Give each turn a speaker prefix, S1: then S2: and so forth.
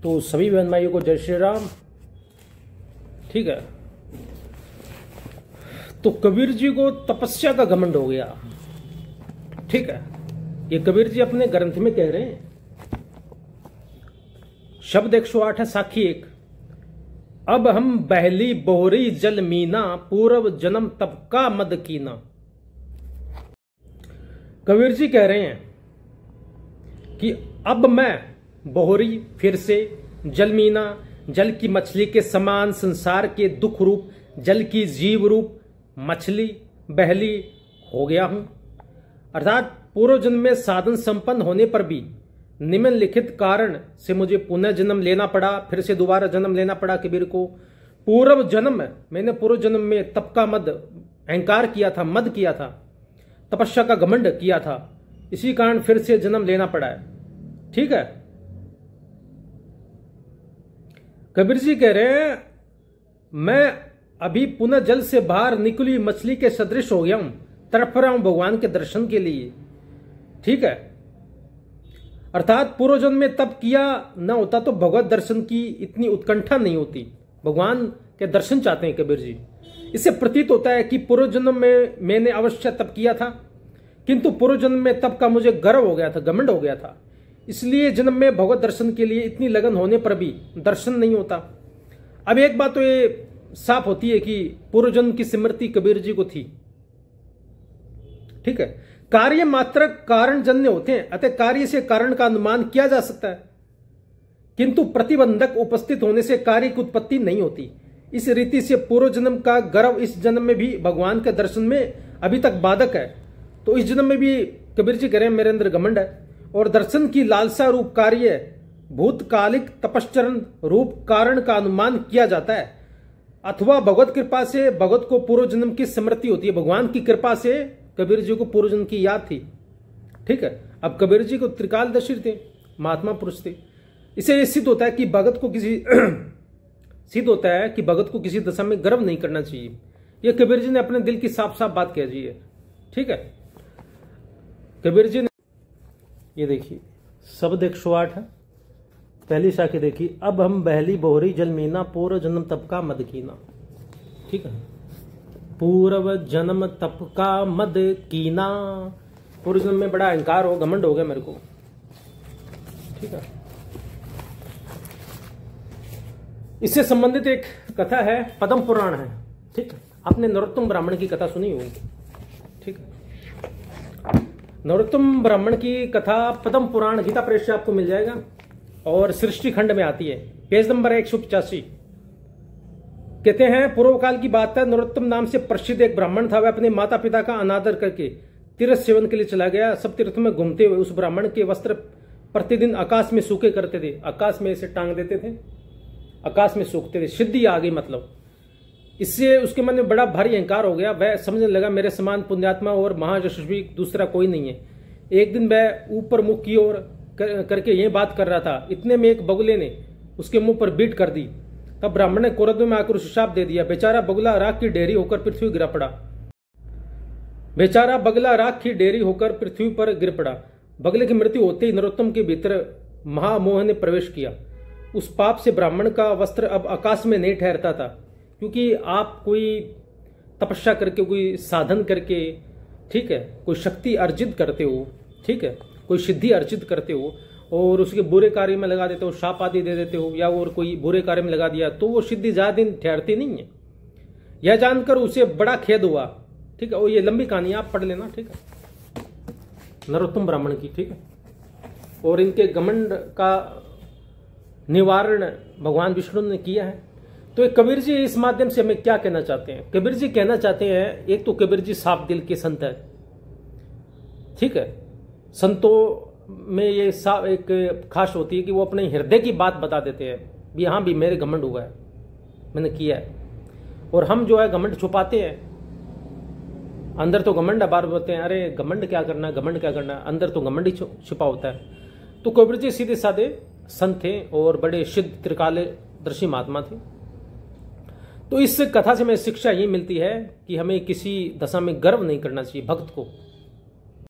S1: तो सभी बहन भाइयों को जय श्री राम। ठीक है, तो कबीर जी को तपस्या का घमंड हो गया। ठीक है, ये कबीर जी अपने ग्रंथ में कह रहे हैं। शब्द 108 है, साखी 1। अब हम बहली बोहरी जल मीना, पूर्व जन्म तप का मद कीना। कबीर जी कह रहे हैं कि अब मैं बोहरी, फिर से जलमीना, जल की मछली के समान संसार के दुख रूप जल की जीव रूप मछली बहली हो गया हूं। अर्थात पूर्व जन्म में साधन संपन्न होने पर भी निम्नलिखित कारण से मुझे पुनः जन्म लेना पड़ा, फिर से दोबारा जन्म लेना पड़ा। कबीर को पूर्व जन्म मैंने पूर्व जन्म में तप का मद, अहंकार किया था, मद किया था, तपस्या का घमंड किया था, इसी कारण फिर से जन्म लेना पड़ा है। ठीक है, कबीर जी कह रहे हैं मैं अभी पुनः जल से बाहर निकली मछली के सदृश हो गया हूं, तड़प रहा हूं भगवान के दर्शन के लिए। ठीक है, अर्थात पूर्व जन्म में तप किया न होता तो भगवत दर्शन की इतनी उत्कंठा नहीं होती। भगवान के दर्शन चाहते हैं कबीर जी। इससे प्रतीत होता है कि पूर्व जन्म में मैंने अवश्य तप किया था, किंतु पूर्व जन्म में तप का मुझे गर्व हो गया था, घमंड हो गया था, इसलिए जन्म में भगवत दर्शन के लिए इतनी लगन होने पर भी दर्शन नहीं होता। अब एक बात तो ये साफ होती है कि पूर्व जन्म की स्मृति कबीर जी को थी। ठीक है, कार्य मात्र कारण जन्य होते हैं, अतः कार्य से कारण का अनुमान किया जा सकता है, किंतु प्रतिबंधक उपस्थित होने से कार्य की उत्पत्ति नहीं होती। इस रीति से पूर्व जन्म का गर्व इस जन्म में भी भगवान के दर्शन में अभी तक बाधक है। तो इस जन्म में भी कबीर जी कह रहे हैं मेरे अंदर घमंड है, और दर्शन की लालसा रूप कार्य भूतकालिक तपश्चरण रूप कारण का अनुमान किया जाता है, अथवा भगवत कृपा से भगवत को पूर्व जन्म की स्मृति होती है। भगवान की कृपा से कबीर जी को पूर्व जन्म की याद थी। ठीक है, अब कबीर जी को त्रिकालदर्शी थे, महात्मा पुरुष थे। इसे यह सिद्ध होता है कि भगत को किसी दशा में गर्व नहीं करना चाहिए। यह कबीर जी ने अपने दिल की साफ साफ बात कह दी है। ठीक है, कबीर जी ने ये देखिए शब्द 108 है, पहली साखी देखिए। अब हम बहली बोहरी जल मीना, पूर्व जन्म तप का मद कीना। ठीक है, पूर्व जन्म तप का मद कीना। पूर्व जन्म में बड़ा अहंकार हो, घमंड हो गया मेरे को। ठीक है, इससे संबंधित एक कथा है, पद्म पुराण है। ठीक है, आपने नरोत्तम ब्राह्मण की कथा सुनी होगी। ठीक है, नरोत्तम ब्राह्मण की कथा पद्म पुराण गीता प्रेस से आपको मिल जाएगा, और सृष्टि खंड में आती है, पेज नंबर 185। कहते हैं पूर्व काल की बात है, नरोत्तम नाम से प्रसिद्ध एक ब्राह्मण था। वह अपने माता पिता का अनादर करके तीर्थ सेवन के लिए चला गया। सब तीर्थ में घूमते हुए उस ब्राह्मण के वस्त्र प्रतिदिन आकाश में सूखे करते थे। आकाश में इसे टांग देते थे, आकाश में सूखते थे। सिद्धि आ गई मतलब। इससे उसके मन में बड़ा भारी अहंकार हो गया। वह समझने लगा मेरे समान पुण्यात्मा और महायशस्वी दूसरा कोई नहीं है। एक दिन वह ऊपर मुख की ओर करके यह बात कर रहा था, इतने में एक बगुले ने उसके मुंह पर बीट कर दी। तब ब्राह्मण ने क्रोध में आकर उसे शाप दे दिया। बेचारा बगुला राख की ढेरी होकर पृथ्वी गिरा पड़ा। बेचारा बगला राख की ढेरी होकर पृथ्वी पर गिर पड़ा। बगले की मृत्यु होते ही नरोत्तम के भीतर महामोह ने प्रवेश किया। उस पाप से ब्राह्मण का वस्त्र अब आकाश में नहीं ठहरता था, क्योंकि आप कोई तपस्या करके, कोई साधन करके, ठीक है, कोई शक्ति अर्जित करते हो, ठीक है, कोई सिद्धि अर्जित करते हो और उसके बुरे कार्य में लगा देते हो, शाप आदि दे देते हो, या और कोई बुरे कार्य में लगा दिया, तो वो सिद्धि ज्यादा दिन ठहरती नहीं है। यह जानकर उसे बड़ा खेद हुआ। ठीक है, और ये लंबी कहानी आप पढ़ लेना। ठीक है, नरोत्तम ब्राह्मण की। ठीक है, और इनके घमंड का निवारण भगवान विष्णु ने किया है। तो कबीर जी इस माध्यम से हमें क्या कहना चाहते हैं? कबीर जी कहना चाहते हैं, एक तो कबीर जी साफ दिल के संत है। ठीक है, संतों में ये साफ एक खास होती है कि वो अपने हृदय की बात बता देते हैं, यहाँ भी मेरे घमंड हुआ है, मैंने किया है। और हम जो है घमंड छुपाते हैं। अंदर तो घमंड है, बार बोलते हैं अरे घमंड क्या करना, घमंड क्या करना, अंदर तो घमंड ही छुपा होता है। तो कबीर जी सीधे साधे संत थे और बड़े सिद्ध त्रिकालदर्शी महात्मा थे। तो इस कथा से हमें शिक्षा ये मिलती है कि हमें किसी दशा में गर्व नहीं करना चाहिए। भक्त को